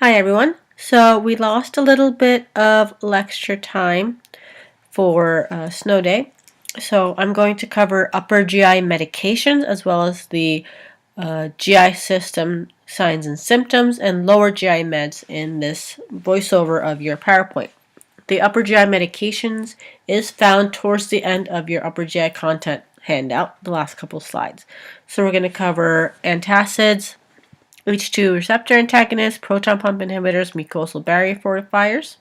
Hi everyone. So we lost a little bit of lecture time for snow day. So I'm going to cover upper GI medications as well as the GI system signs and symptoms and lower GI meds in this voiceover of your PowerPoint. The upper GI medications is found towards the end of your upper GI content handout, the last couple slides. So we're going to cover antacids, H2 receptor antagonists, proton pump inhibitors, mucosal barrier fortifiers.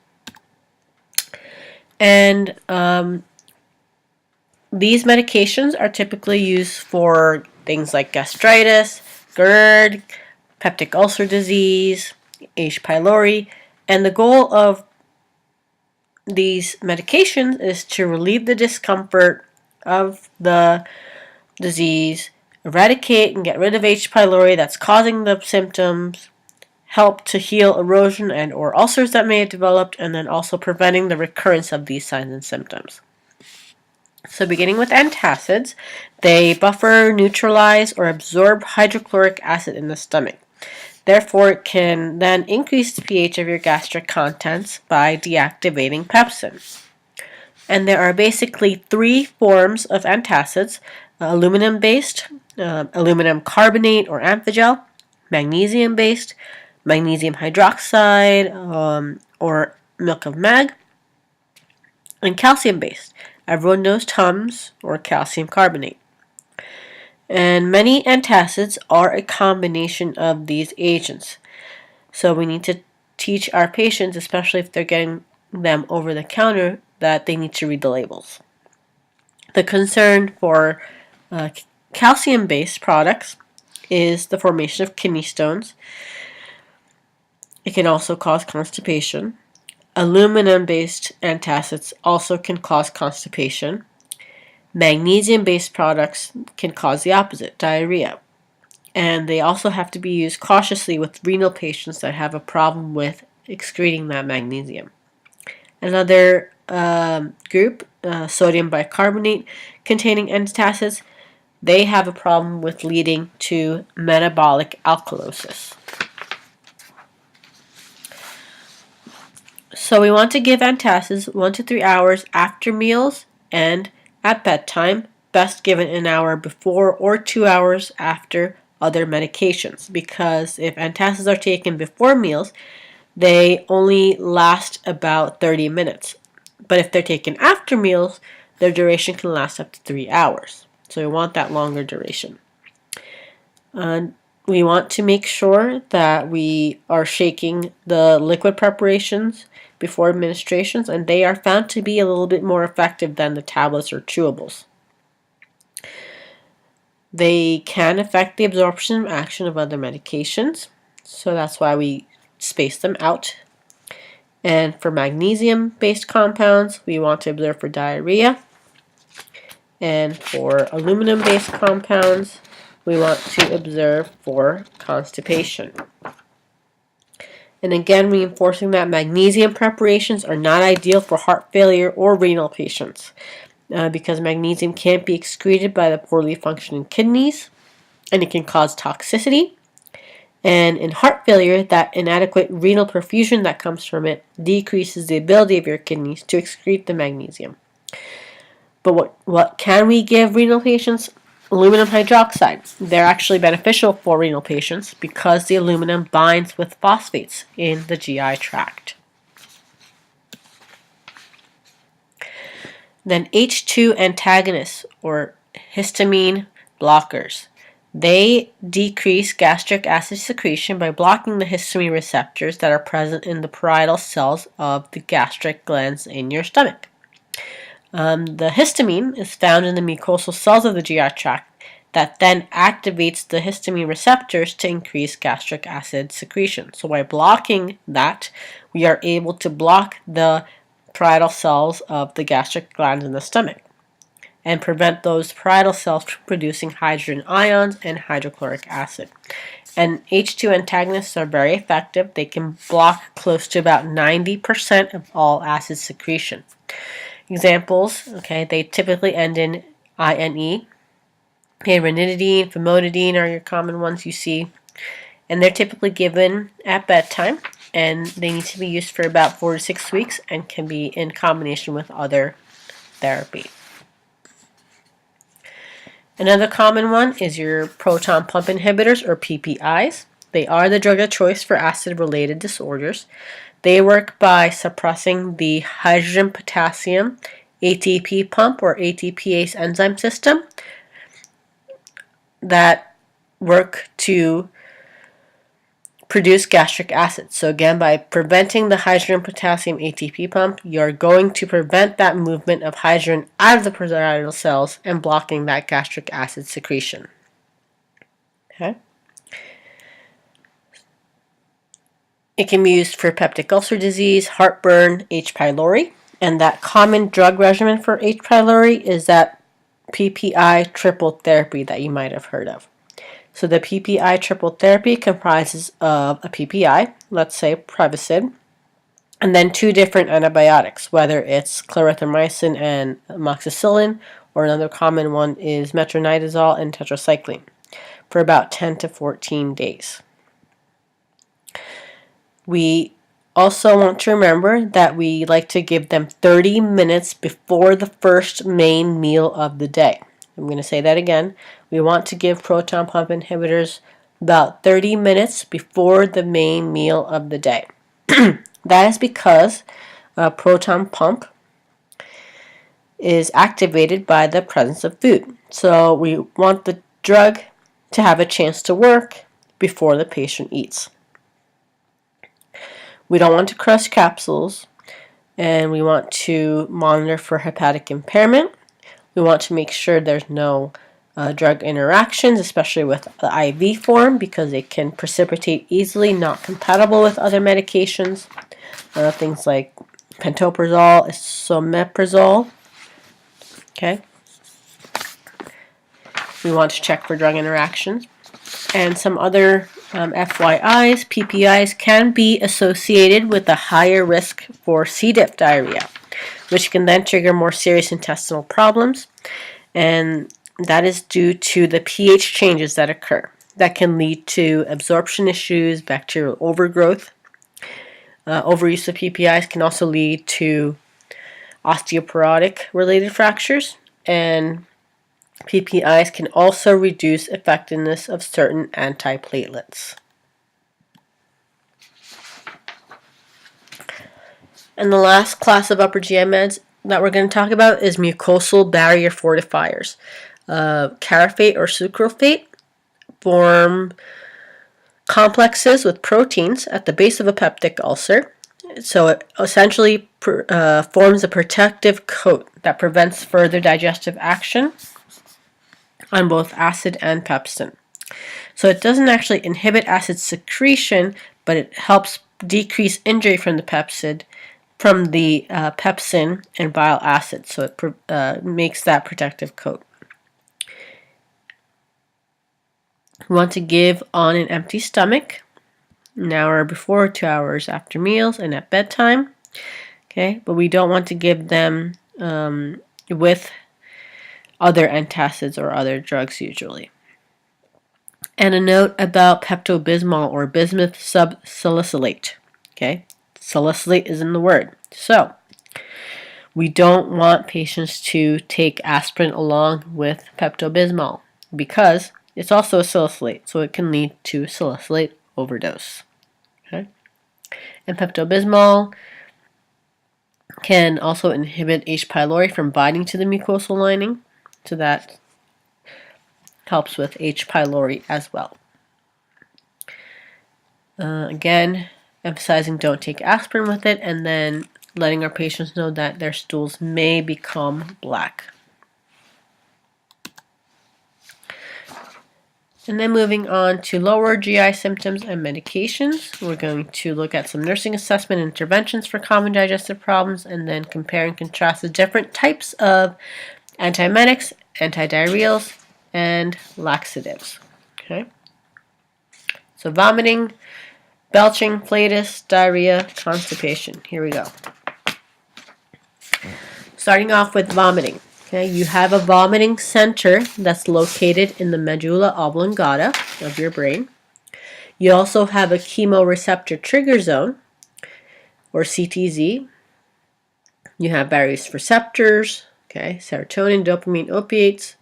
And these medications are typically used for things like gastritis, GERD, peptic ulcer disease, H. pylori, and the goal of these medications is to relieve the discomfort of the disease, eradicate and get rid of H. pylori that's causing the symptoms, help to heal erosion and or ulcers that may have developed, and then also preventing the recurrence of these signs and symptoms. So beginning with antacids, they buffer, neutralize, or absorb hydrochloric acid in the stomach. Therefore, it can then increase the pH of your gastric contents by deactivating pepsin. And there are basically three forms of antacids: aluminum-based, aluminum carbonate or amphigel, magnesium-based, magnesium hydroxide or milk of mag, and calcium-based. Everyone knows Tums or calcium carbonate. And many antacids are a combination of these agents. So we need to teach our patients, especially if they're getting them over the counter, that they need to read the labels. The concern for calcium-based products is the formation of kidney stones. It can also cause constipation. Aluminum-based antacids also can cause constipation. Magnesium-based products can cause the opposite, diarrhea. And they also have to be used cautiously with renal patients that have a problem with excreting that magnesium. Another group, sodium bicarbonate containing antacids, they have a problem with leading to metabolic alkalosis. So we want to give antacids 1 to 3 hours after meals and at bedtime, best given an hour before or 2 hours after other medications, because if antacids are taken before meals, they only last about 30 minutes. But if they're taken after meals, their duration can last up to 3 hours. So we want that longer duration. We want to make sure that we are shaking the liquid preparations before administrations, and they are found to be a little bit more effective than the tablets or chewables. They can affect the absorption and action of other medications, so that's why we space them out. And for magnesium-based compounds, we want to observe for diarrhea. And for aluminum-based compounds, we want to observe for constipation. And again, reinforcing that magnesium preparations are not ideal for heart failure or renal patients because magnesium can't be excreted by the poorly functioning kidneys, and it can cause toxicity. And in heart failure, that inadequate renal perfusion that comes from it decreases the ability of your kidneys to excrete the magnesium. But what can we give renal patients? Aluminum hydroxide. They're actually beneficial for renal patients because the aluminum binds with phosphates in the GI tract. Then H2 antagonists or histamine blockers. They decrease gastric acid secretion by blocking the histamine receptors that are present in the parietal cells of the gastric glands in your stomach. The histamine is found in the mucosal cells of the GI tract that then activates the histamine receptors to increase gastric acid secretion. So by blocking that, we are able to block the parietal cells of the gastric glands in the stomach and prevent those parietal cells from producing hydrogen ions and hydrochloric acid. And H2 antagonists are very effective. They can block close to about 90% of all acid secretion. Examples, okay, they typically end in INE. Okay, ranitidine, famotidine are your common ones you see. And they're typically given at bedtime. and they need to be used for about 4 to 6 weeks and can be in combination with other therapy. Another common one is your proton pump inhibitors, or PPIs. They are the drug of choice for acid-related disorders. They work by suppressing the hydrogen potassium ATP pump, or ATPase enzyme system, that work to produce gastric acid. So again, by preventing the hydrogen potassium ATP pump, you're going to prevent that movement of hydrogen out of the parietal cells and blocking that gastric acid secretion. Okay. It can be used for peptic ulcer disease, heartburn, H. pylori, and that common drug regimen for H. pylori is that PPI triple therapy that you might have heard of. So the PPI triple therapy comprises of a PPI, let's say Prevacid, and then 2 different antibiotics, whether it's clarithromycin and amoxicillin, or another common one is metronidazole and tetracycline, for about 10 to 14 days. We also want to remember that we like to give them 30 minutes before the first main meal of the day. I'm going to say that again. We want to give proton pump inhibitors about 30 minutes before the main meal of the day. That is because a proton pump is activated by the presence of food. So we want the drug to have a chance to work before the patient eats. We don't want to crush capsules, and we want to monitor for hepatic impairment. We want to make sure there's no drug interactions, especially with the IV form, because it can precipitate easily, not compatible with other medications. Things like pantoprazole, esomeprazole. Okay. We want to check for drug interactions. And some other FYIs, PPIs can be associated with a higher risk for C. diff diarrhea, which can then trigger more serious intestinal problems, and that is due to the pH changes that occur. That can lead to absorption issues, bacterial overgrowth. Overuse of PPIs can also lead to osteoporotic-related fractures, and PPIs can also reduce effectiveness of certain antiplatelets. And the last class of upper GI meds that we're going to talk about is mucosal barrier fortifiers. Carafate or sucralfate form complexes with proteins at the base of a peptic ulcer. So it essentially forms a protective coat that prevents further digestive action on both acid and pepsin. So it doesn't actually inhibit acid secretion, but it helps decrease injury from the pepsin and bile acid. So it makes that protective coat. We want to give on an empty stomach, an hour before, 2 hours after meals, and at bedtime. Okay, but we don't want to give them with other antacids or other drugs usually. And a note about Pepto-Bismol or bismuth subsalicylate. Okay, salicylate is in the word. So we don't want patients to take aspirin along with Pepto-Bismol because it's also a salicylate, so it can lead to salicylate overdose. Okay, and Pepto-Bismol can also inhibit H. pylori from binding to the mucosal lining, so that helps with H. pylori as well. Again, emphasizing don't take aspirin with it, and then letting our patients know that their stools may become black. And then moving on to lower GI symptoms and medications, we're going to look at some nursing assessment and interventions for common digestive problems, and then compare and contrast the different types of antiemetics, antidiarrheals, and laxatives. Okay. So vomiting, belching, flatus, diarrhea, constipation. Here we go. Starting off with vomiting. Okay, you have a vomiting center that's located in the medulla oblongata of your brain. You also have a chemoreceptor trigger zone, or CTZ. You have various receptors, okay, serotonin, dopamine, opiates.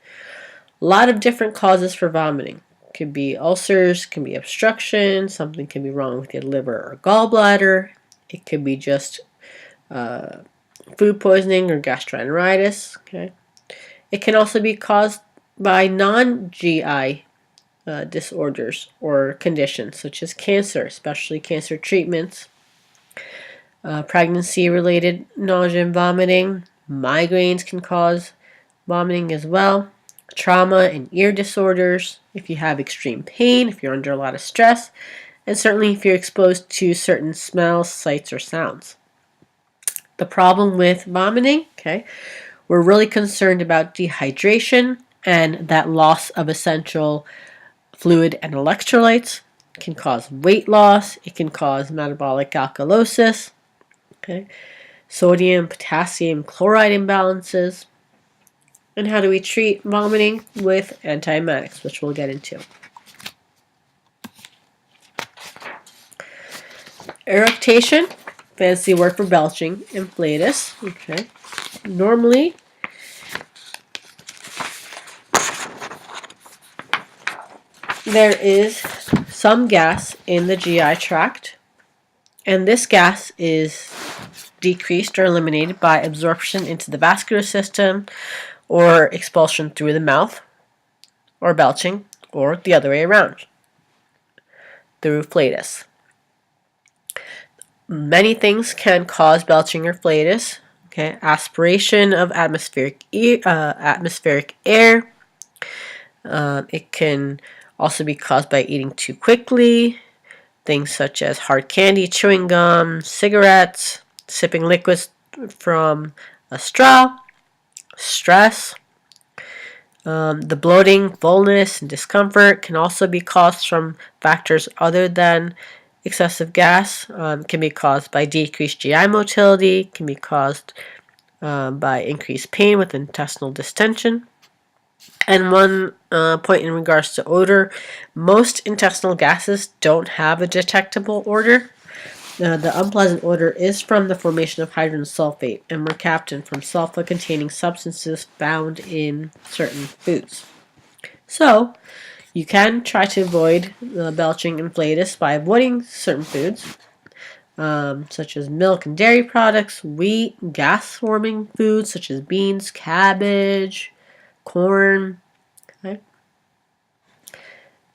A lot of different causes for vomiting. Could be ulcers, can be obstruction, something can be wrong with your liver or gallbladder. It could be just food poisoning or gastroenteritis. Okay, it can also be caused by non-GI disorders or conditions such as cancer, especially cancer treatments, pregnancy-related nausea and vomiting. Migraines can cause vomiting as well. Trauma and ear disorders, if you have extreme pain, if you're under a lot of stress, and certainly if you're exposed to certain smells, sights, or sounds. The problem with vomiting, okay, we're really concerned about dehydration and that loss of essential fluid and electrolytes. It can cause weight loss. It can cause metabolic alkalosis, okay, sodium, potassium, chloride imbalances. And how do we treat vomiting? With antiemetics, which we'll get into. Eructation, fancy word for belching, inflatus. Okay. Normally, there is some gas in the GI tract, and this gas is decreased or eliminated by absorption into the vascular system or expulsion through the mouth, or belching, or the other way around, through flatus. Many things can cause belching or flatus. Okay, aspiration of atmospheric air. It can also be caused by eating too quickly. Things such as hard candy, chewing gum, cigarettes, sipping liquids from a straw, stress. The bloating, fullness, and discomfort can also be caused from factors other than excessive gas. Can be caused by decreased GI motility, can be caused by increased pain with intestinal distension. And one point in regards to odor, most intestinal gases don't have a detectable odor. The unpleasant odor is from the formation of hydrogen sulfate and mercaptan from sulfur-containing substances found in certain foods. So, you can try to avoid belching and flatus by avoiding certain foods, such as milk and dairy products, wheat, gas-forming foods such as beans, cabbage, corn. Okay.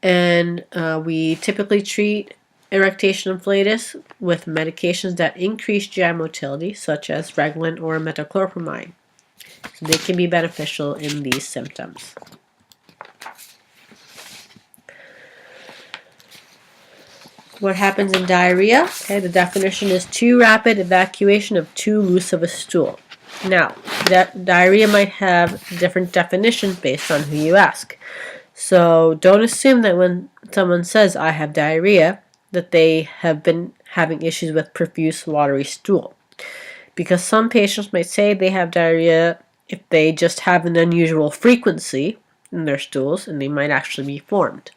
And we typically treat eructation and flatus with medications that increase GI motility, such as Reglan or metoclopramide. So they can be beneficial in these symptoms. What happens in diarrhea? Okay, the definition is too rapid evacuation of too loose of a stool. Now, diarrhea might have different definitions based on who you ask. So don't assume that when someone says, I have diarrhea, that they have been having issues with profuse watery stool. Because some patients might say they have diarrhea if they just have an unusual frequency in their stools, and they might actually be formed.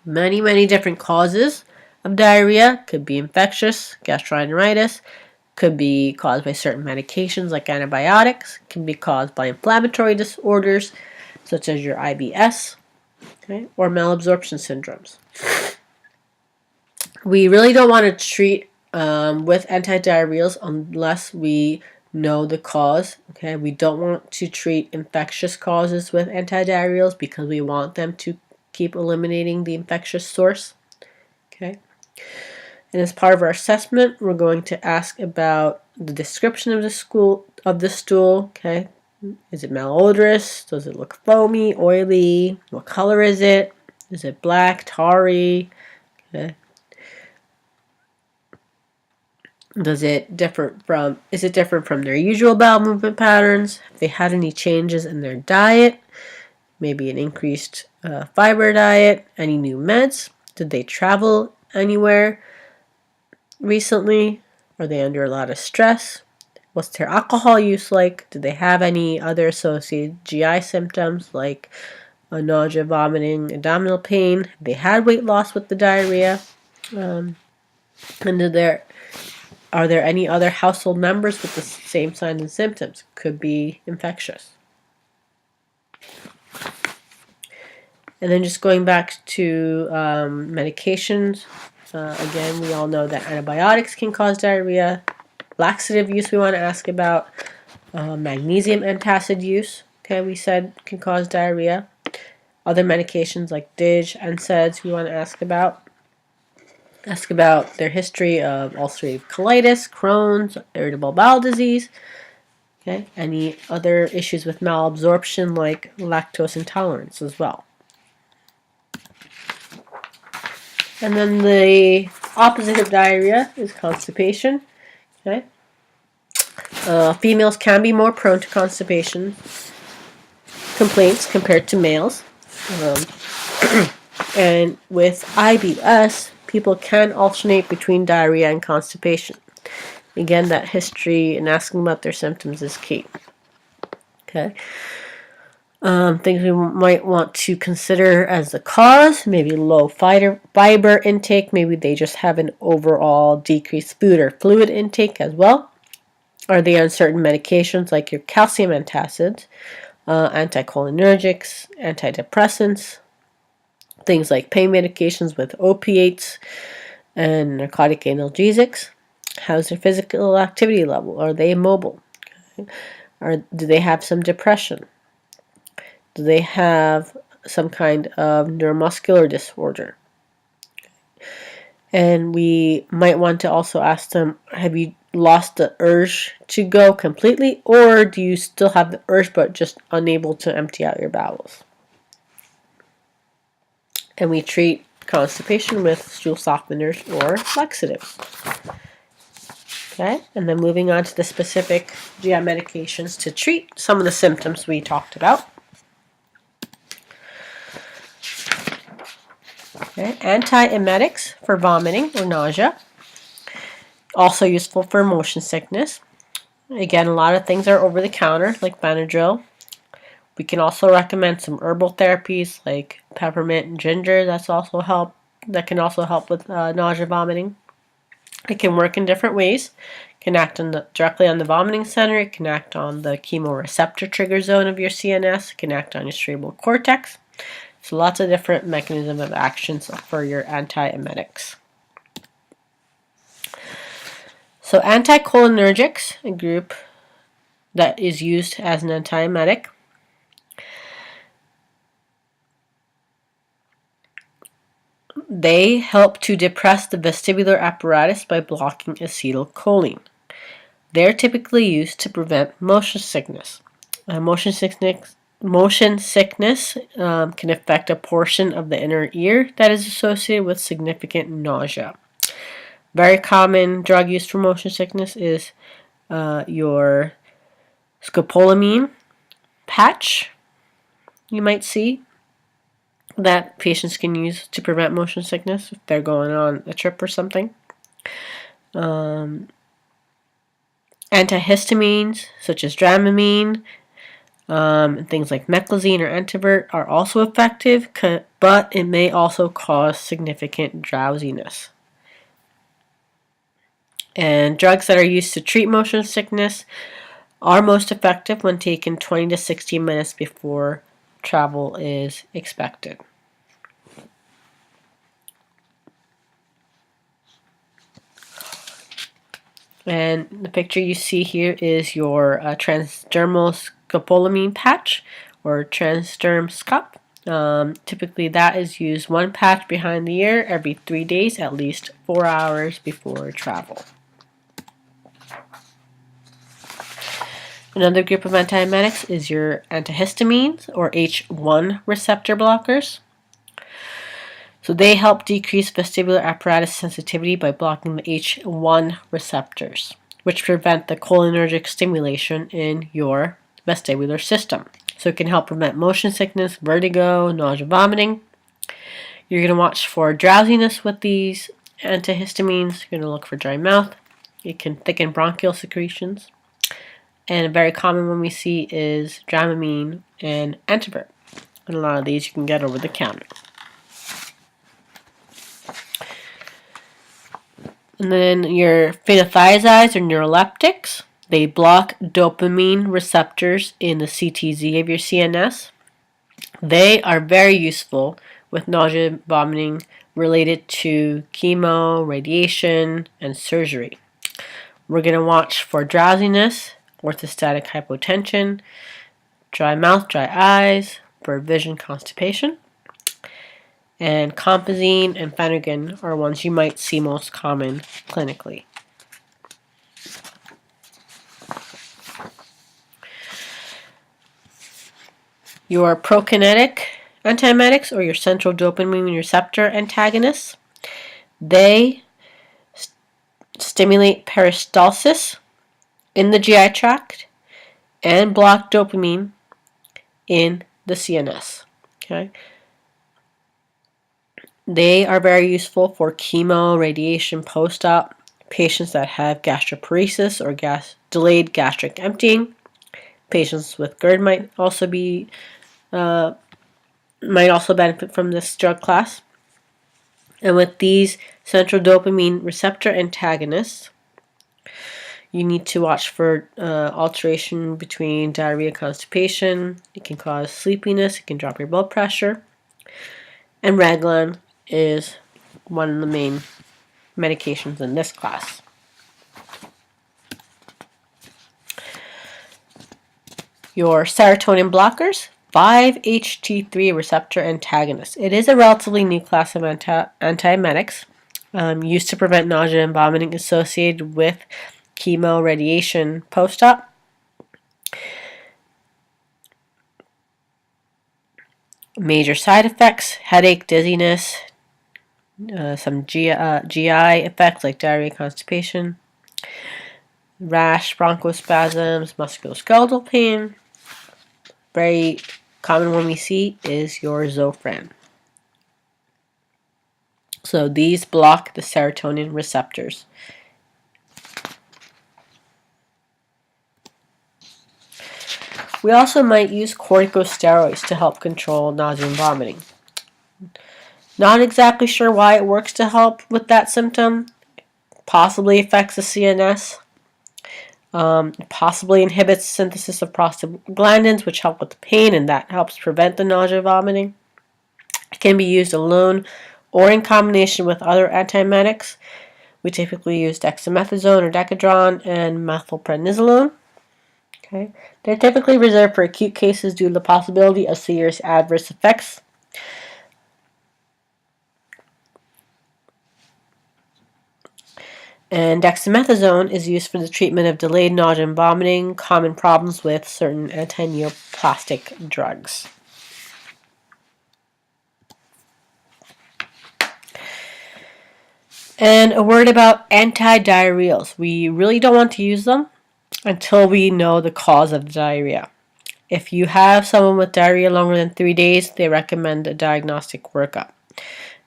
Many different causes of diarrhea. Could be infectious, gastroenteritis, could be caused by certain medications like antibiotics, can be caused by inflammatory disorders such as your IBS, okay, or malabsorption syndromes. We really don't want to treat with antidiarrheals unless we know the cause. Okay, we don't want to treat infectious causes with antidiarrheals because we want them to keep eliminating the infectious source. Okay, and as part of our assessment, we're going to ask about the description of the stool. Okay, is it malodorous? Does it look foamy, oily? What color is it? Is it black, tarry? Okay. Is it different from their usual bowel movement patterns? Have they had any changes in their diet? Maybe an increased fiber diet? Any new meds? Did they travel anywhere recently? Are they under a lot of stress? What's their alcohol use like? Do they have any other associated GI symptoms like nausea, vomiting, abdominal pain? Have they had weight loss with the diarrhea? And Are there any other household members with the same signs and symptoms? Could be infectious. And then just going back to medications, again, we all know that antibiotics can cause diarrhea. Laxative use we want to ask about. Magnesium antacid use, okay, we said can cause diarrhea. Other medications like DIG, NSAIDs we want to ask about. Ask about their history of ulcerative colitis, Crohn's, irritable bowel disease. Okay, any other issues with malabsorption like lactose intolerance as well. And then the opposite of diarrhea is constipation. Okay, females can be more prone to constipation complaints compared to males. And with IBS, people can alternate between diarrhea and constipation. Again, that history and asking about their symptoms is key. Okay. Things we might want to consider as the cause, maybe low fiber intake, maybe they just have an overall decreased food or fluid intake as well. Are they on certain medications like your calcium antacids, anticholinergics, antidepressants, things like pain medications with opiates and narcotic analgesics? How's their physical activity level? Are they immobile? Okay. Do they have some depression? Do they have some kind of neuromuscular disorder? And we might want to also ask them, have you lost the urge to go completely, or do you still have the urge but just unable to empty out your bowels? And we treat constipation with stool softeners or laxatives. Okay, and then moving on to the specific GI medications to treat some of the symptoms we talked about. Okay. Antiemetics for vomiting or nausea. Also useful for motion sickness. Again, a lot of things are over the counter, like Benadryl. We can also recommend some herbal therapies like peppermint and ginger. That can also help with nausea, vomiting. It can work in different ways. It can act directly on the vomiting center. It can act on the chemoreceptor trigger zone of your CNS. It can act on your cerebral cortex. So lots of different mechanisms of actions for your antiemetics. So anticholinergics, a group that is used as an antiemetic. They help to depress the vestibular apparatus by blocking acetylcholine. They're typically used to prevent motion sickness. Motion sickness can affect a portion of the inner ear that is associated with significant nausea. Very common drug used for motion sickness is your scopolamine patch, you might see, that patients can use to prevent motion sickness if they're going on a trip or something. Antihistamines such as Dramamine, things like meclizine or Entavert are also effective, but it may also cause significant drowsiness. And drugs that are used to treat motion sickness are most effective when taken 20 to 60 minutes before travel is expected. And the picture you see here is your transdermal scopolamine patch or transderm scup. Typically that is used one patch behind the ear every 3 days, at least 4 hours before travel. Another group of antiemetics is your antihistamines or H1 receptor blockers. So they help decrease vestibular apparatus sensitivity by blocking the H1 receptors, which prevent the cholinergic stimulation in your vestibular system. So it can help prevent motion sickness, vertigo, nausea, vomiting. You're going to watch for drowsiness with these antihistamines. You're going to look for dry mouth. It can thicken bronchial secretions. And a very common one we see is Dramamine and Entavert. And a lot of these you can get over the counter. And then your phenothiazides or neuroleptics. They block dopamine receptors in the CTZ of your CNS. They are very useful with nausea and vomiting related to chemo, radiation, and surgery. We're going to watch for drowsiness, orthostatic hypotension, dry mouth, dry eyes, blurred vision, constipation. And compazine and Phenergan are ones you might see most common clinically. Your prokinetic antiemetics or your central dopamine receptor antagonists, they stimulate peristalsis in the GI tract and block dopamine in the CNS. Okay? They are very useful for chemo, radiation, post-op, patients that have gastroparesis or delayed gastric emptying. Patients with GERD might also benefit from this drug class. And with these central dopamine receptor antagonists, you need to watch for alteration between diarrhea and constipation. It can cause sleepiness. It can drop your blood pressure. And Raglan is one of the main medications in this class. Your serotonin blockers, 5-HT3 receptor antagonists. It is a relatively new class of antiemetics used to prevent nausea and vomiting associated with chemo, radiation, post-op. Major side effects, headache, dizziness, some GI effects like diarrhea, constipation, rash, bronchospasms, musculoskeletal pain. Very common one we see is your Zofran. So these block the serotonin receptors. We also might use corticosteroids to help control nausea and vomiting. Not exactly sure why it works to help with that symptom. Possibly affects the CNS. Possibly inhibits synthesis of prostaglandins, which help with the pain, and that helps prevent the nausea and vomiting. It can be used alone or in combination with other antiemetics. We typically use dexamethasone or Decadron and methylprednisolone. Okay. They're typically reserved for acute cases due to the possibility of serious adverse effects. And dexamethasone is used for the treatment of delayed nausea and vomiting, common problems with certain antineoplastic drugs. And a word about antidiarrheals. We really don't want to use them until we know the cause of the diarrhea. If you have someone with diarrhea longer than 3 days, they recommend a diagnostic workup.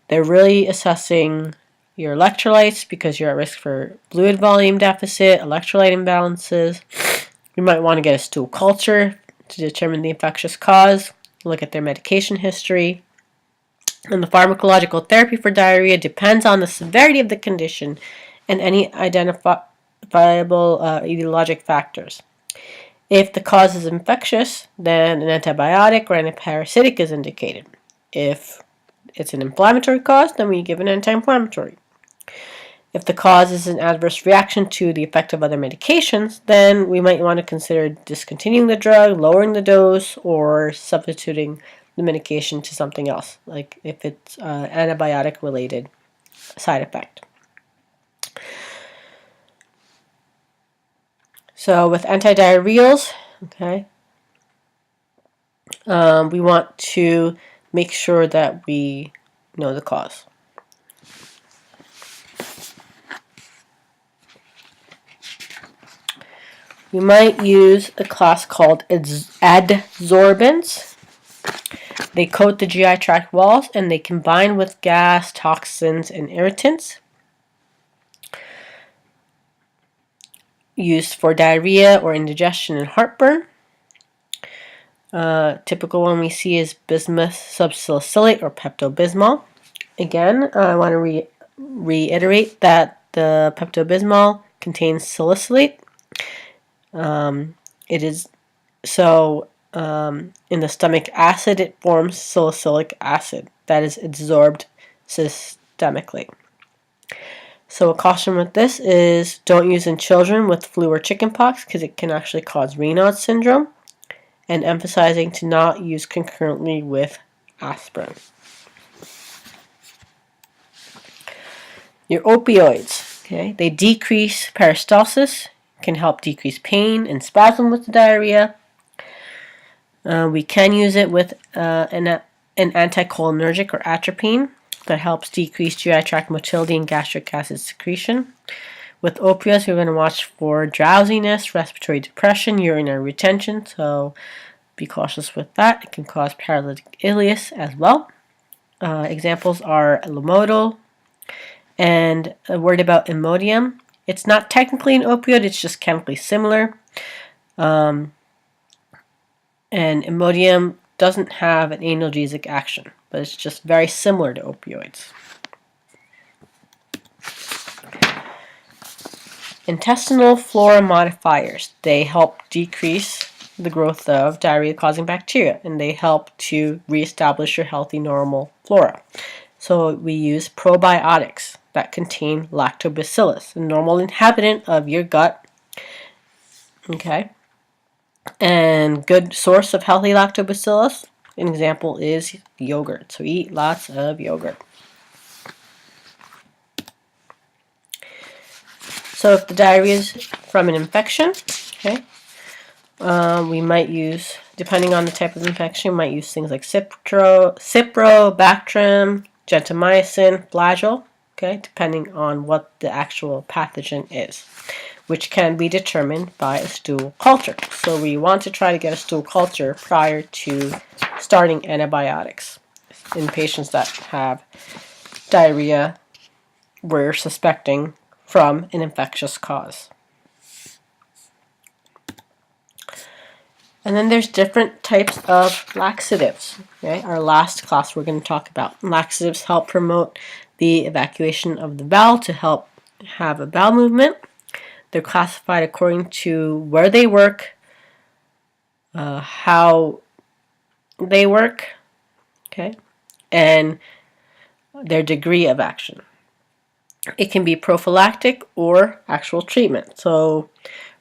They're really assessing your electrolytes because you're at risk for fluid volume deficit, electrolyte imbalances. You might want to get a stool culture to determine the infectious cause, look at their medication history. And the pharmacological therapy for diarrhea depends on the severity of the condition and any identifiable etiologic factors. If the cause is infectious, then an antibiotic or antiparasitic is indicated. If it's an inflammatory cause, then we give an anti-inflammatory. If the cause is an adverse reaction to the effect of other medications, then we might want to consider discontinuing the drug, lowering the dose, or substituting the medication to something else, like if it's antibiotic-related side effect. So with antidiarrheals, okay, we want to make sure that we know the cause. We might use a class called adsorbents. They coat the GI tract walls and they combine with gas, toxins, and irritants. Used for diarrhea or indigestion and heartburn. Typical one we see is bismuth subsalicylate or Pepto-Bismol. Again, I want to reiterate that the Pepto-Bismol contains salicylate. It is so in the stomach acid, it forms salicylic acid that is absorbed systemically. So a caution with this is don't use in children with flu or chickenpox because it can actually cause Raynaud's syndrome, and emphasizing to not use concurrently with aspirin. Your opioids, okay, they decrease peristalsis, can help decrease pain and spasm with the diarrhea. We can use it with an anticholinergic or atropine that helps decrease GI tract motility and gastric acid secretion. With opioids, we're going to watch for drowsiness, respiratory depression, urinary retention, so be cautious with that. It can cause paralytic ileus as well. Examples are Lomotil, and a word about Imodium. It's not technically an opioid, it's just chemically similar. And Imodium doesn't have an analgesic action, but it's just very similar to opioids. Intestinal flora modifiers. They help decrease the growth of diarrhea-causing bacteria, and they help to reestablish your healthy, normal flora. So we use probiotics that contain lactobacillus, a normal inhabitant of your gut. Okay. And good source of healthy lactobacillus, an example is yogurt. So eat lots of yogurt. So if the diarrhea is from an infection, okay, we might use, depending on the type of infection, we might use things like Cipro, Bactrim, gentamicin, Flagyl, okay, depending on what the actual pathogen is, which can be determined by a stool culture. So we want to try to get a stool culture prior to starting antibiotics in patients that have diarrhea we're suspecting from an infectious cause. And then there's different types of laxatives. Okay? Our last class we're going to talk about. Laxatives help promote the evacuation of the bowel to help have a bowel movement. They're classified according to where they work, how they work, okay, and their degree of action. It can be prophylactic or actual treatment. So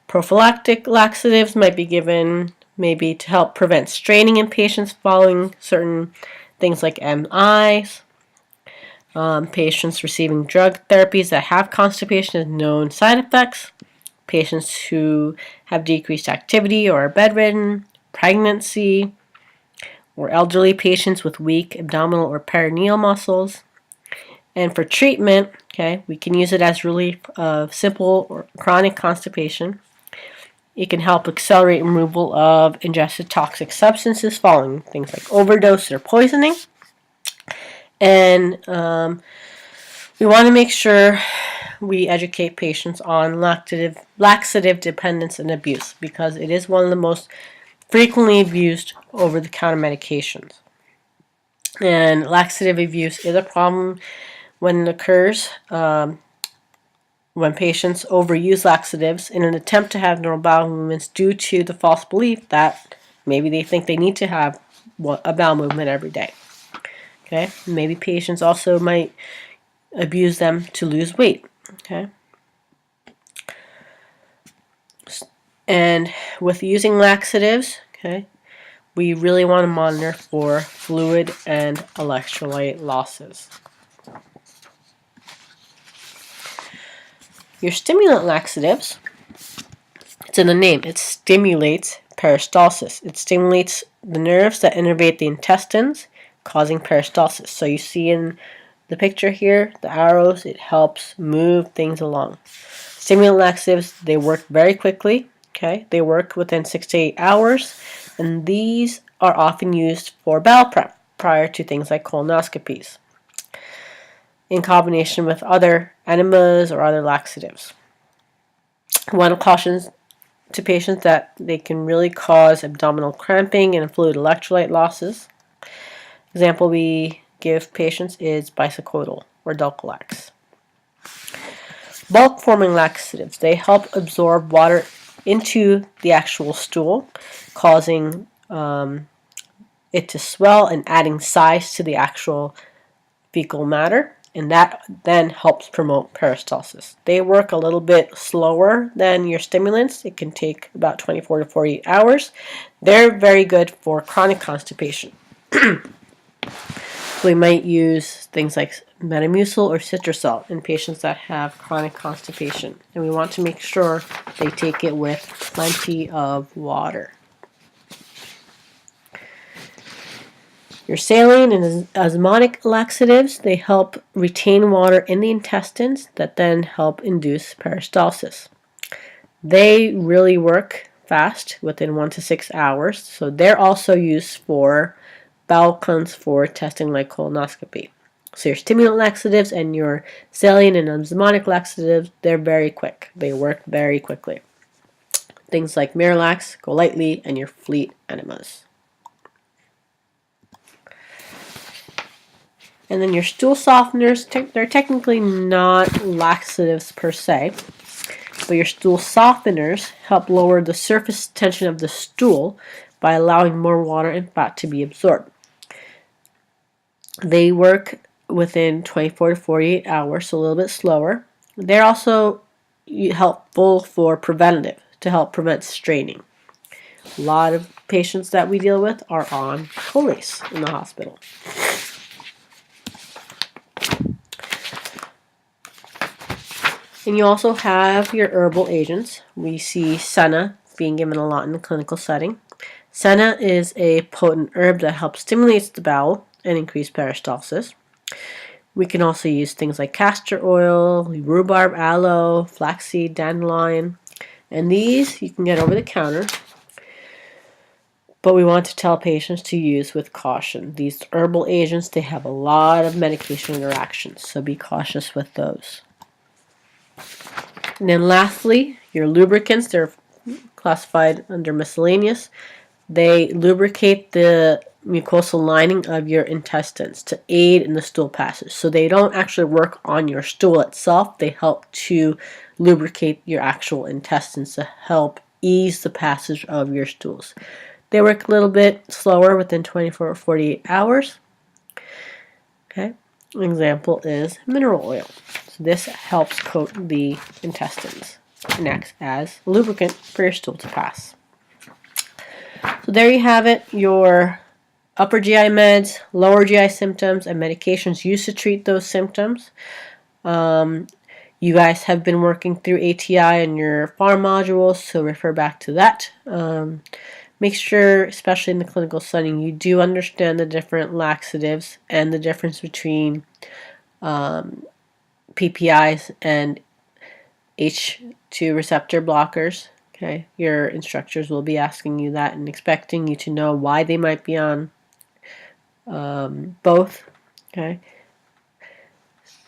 prophylactic laxatives might be given maybe to help prevent straining in patients following certain things like MIs. Patients receiving drug therapies that have constipation as known side effects. Patients who have decreased activity or are bedridden, pregnancy, or elderly patients with weak abdominal or perineal muscles. And for treatment, okay, we can use it as relief of simple or chronic constipation. It can help accelerate removal of ingested toxic substances following things like overdose or poisoning. And we want to make sure we educate patients on laxative dependence and abuse because it is one of the most frequently abused over-the-counter medications. And laxative abuse is a problem when it occurs when patients overuse laxatives in an attempt to have normal bowel movements due to the false belief that maybe they think they need to have a bowel movement every day. Okay, maybe patients also might abuse them to lose weight. Okay, and with using laxatives, okay, we really want to monitor for fluid and electrolyte losses. Your stimulant laxatives, it's in the name, it stimulates peristalsis. It stimulates the nerves that innervate the intestines, causing peristalsis. So you see in the picture here, the arrows, it helps move things along. Stimulant laxatives, they work very quickly. Okay, they work within 6 to 8 hours, and these are often used for bowel prep prior to things like colonoscopies, in combination with other enemas or other laxatives. One cautions to patients that they can really cause abdominal cramping and fluid electrolyte losses. Example we give patients is bisacodyl or Dulcolax. Bulk forming laxatives, they help absorb water into the actual stool, causing it to swell and adding size to the actual fecal matter, and that then helps promote peristalsis. They work a little bit slower than your stimulants. It can take about 24 to 48 hours. They're very good for chronic constipation. We might use things like Metamucil or Citrusol in patients that have chronic constipation, and we want to make sure they take it with plenty of water. Your saline and osmotic laxatives, they help retain water in the intestines that then help induce peristalsis. They really work fast, within 1 to 6 hours, so they're also used for bowel cleanse for testing like colonoscopy. So your stimulant laxatives and your saline and osmotic laxatives, they're very quick. They work very quickly. Things like Miralax, Golightly, and your Fleet enemas. And then your stool softeners, they're technically not laxatives per se, but your stool softeners help lower the surface tension of the stool by allowing more water and fat to be absorbed. They work within 24 to 48 hours, so a little bit slower. They're also helpful for preventative, to help prevent straining. A lot of patients that we deal with are on Colace in the hospital. And you also have your herbal agents. We see senna being given a lot in the clinical setting. Senna is a potent herb that helps stimulate the bowel and increase peristalsis. We can also use things like castor oil, rhubarb, aloe, flaxseed, dandelion, and these you can get over the counter, but we want to tell patients to use with caution. These herbal agents, they have a lot of medication interactions, so be cautious with those. And then lastly, your lubricants, they're classified under miscellaneous. They lubricate the mucosal lining of your intestines to aid in the stool passage. So they don't actually work on your stool itself. They help to lubricate your actual intestines to help ease the passage of your stools. They work a little bit slower, within 24 or 48 hours. Okay. An example is mineral oil. So this helps coat the intestines and acts as a lubricant for your stool to pass. So there you have it, your upper GI meds, lower GI symptoms, and medications used to treat those symptoms. You guys have been working through ATI in your pharm modules, so refer back to that. Make sure, especially in the clinical setting, you do understand the different laxatives and the difference between PPIs and H2 receptor blockers. Okay, your instructors will be asking you that and expecting you to know why they might be on both. Okay,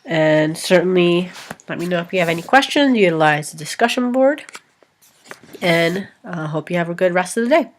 and certainly let me know if you have any questions. Utilize the discussion board, and hope you have a good rest of the day.